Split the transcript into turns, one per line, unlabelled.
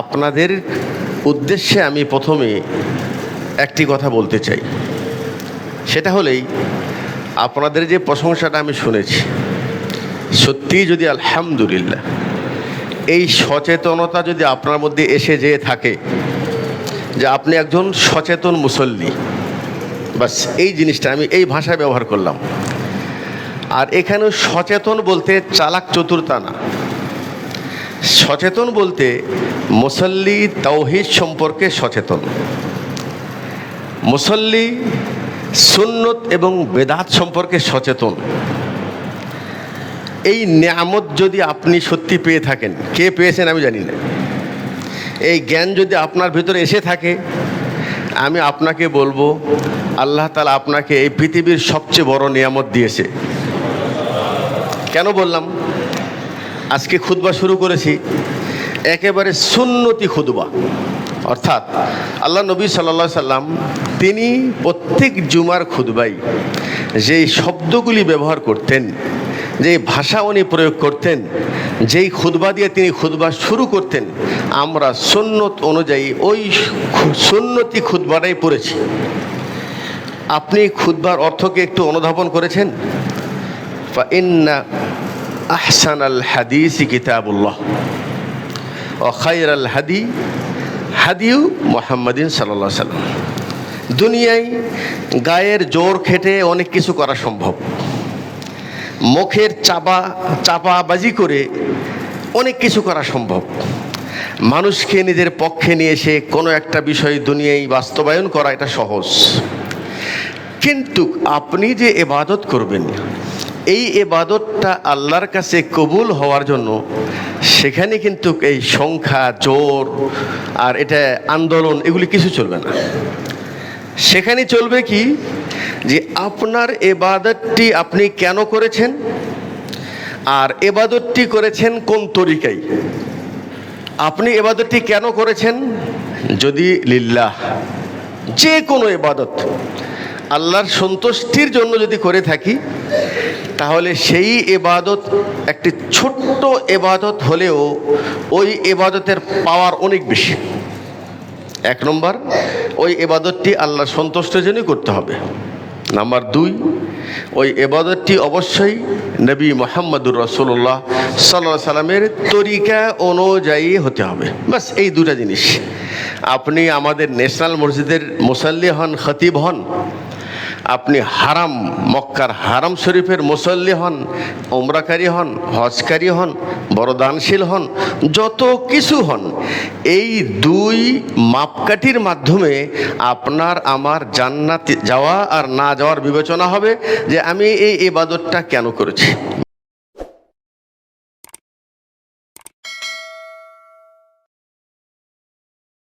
আপনাদের উদ্দেশ্যে আমি প্রথমে একটি কথা বলতে চাই, সেটা হলেই আপনাদের যে প্রশংসাটা আমি শুনেছি, সত্যিই যদি আলহামদুলিল্লাহ এই সচেতনতা যদি আপনার মধ্যে এসে যেয়ে থাকে যে আপনি একজন সচেতন মুসল্লি, বাস এই জিনিসটা আমি এই ভাষায় ব্যবহার করলাম। আর এখানে সচেতন বলতে চালাক চতুরতা না, সচেতন বলতে মুসল্লি তাওহীদ সম্পর্কে সচেতন, মুসল্লি সুন্নত এবং বেদাত সম্পর্কে সচেতন। এই নিয়ামত যদি আপনি সত্যি পেয়ে থাকেন, কে পেয়েছেন আমি জানি না, এই জ্ঞান যদি আপনার ভিতরে এসে থাকে, আমি আপনাকে বলবো আল্লাহ তাআলা আপনাকে এই পৃথিবীর সবচেয়ে বড় নিয়ামত দিয়েছে। কেন বললাম? আজকে খুতবা শুরু করেছি একেবারে সুন্নতি খুতবা, অর্থাৎ আল্লাহ নবী সাল্লাল্লাহু আলাইহি সাল্লাম তিনি প্রত্যেক জুমার খুতবায় যেই শব্দগুলি ব্যবহার করতেন, যেই ভাষা উনি প্রয়োগ করতেন, যেই খুতবা দিয়ে তিনি খুতবা শুরু করতেন, আমরা সুন্নত অনুযায়ী ওই সুন্নতি খুতবাটাই পড়েছি। আপনি খুতবার অর্থকে একটু অনুধাবন করেছেন? ফাইন্না আহসানাল হাদিসি কিতাবুল্লাহ ওয়া খায়রাল হাদি হাদিউ মুহাম্মাদিন সাল্লাল্লাহু আলাইহি সাল্লাম। দুনিয়ায় গায়ের জোর খেটে অনেক কিছু করা সম্ভব, মুখের চাপাবাজি করে অনেক কিছু করা সম্ভব, মানুষকে নিজের পক্ষে নিয়ে এসে কোনো একটা বিষয় দুনিয়ায় বাস্তবায়ন করা এটা সহজ। কিন্তু আপনি যে ইবাদত করবেন, এই ইবাদতটা আল্লাহর কাছে কবুল হওয়ার জন্য সেখানে কিন্তু এই সংখ্যা, জোর আর এটা আন্দোলন এগুলি কিছু চলবে না। সেখানে চলবে কি, যে আপনার ইবাদতটি আপনি কেন করেছেন আর ইবাদতটি করেছেন কোন তরিকায়। আপনি ইবাদতটি কেন করেছেন? যদি লিল্লাহ, যে কোনো ইবাদত আল্লাহর সন্তুষ্টির জন্য যদি করে থাকি, তাহলে সেই ইবাদত একটি ছোট্ট ইবাদত হলেও ওই ইবাদতের পাওয়ার অনেক বেশি। এক নম্বর, ওই ইবাদতটি আল্লাহর সন্তুষ্টির জন্যই করতে হবে। নাম্বার দুই, ওই ইবাদতটি অবশ্যই নবী মুহাম্মদুর রাসূলুল্লাহ সাল্লাল্লাহু আলাইহি সাল্লামের তরিকা অনুযায়ী হতে হবে। বাস এই দুটা জিনিস। আপনি আমাদের ন্যাশনাল মসজিদের মুসাল্লি হন, খতিব হন, আপনি হারাম মক্কার হারাম শরীফের মুসল্লি হন, উমরাকারী হন, হজকারী হন, বড় দানশীল হন, যত কিছু হন, এই দুই মাপকাঠির মাধ্যমে আপনার আমার জান্নাতে যাওয়া আর না যাওয়ার বিবেচনা হবে যে আমি এই ইবাদতটা কেন করেছি।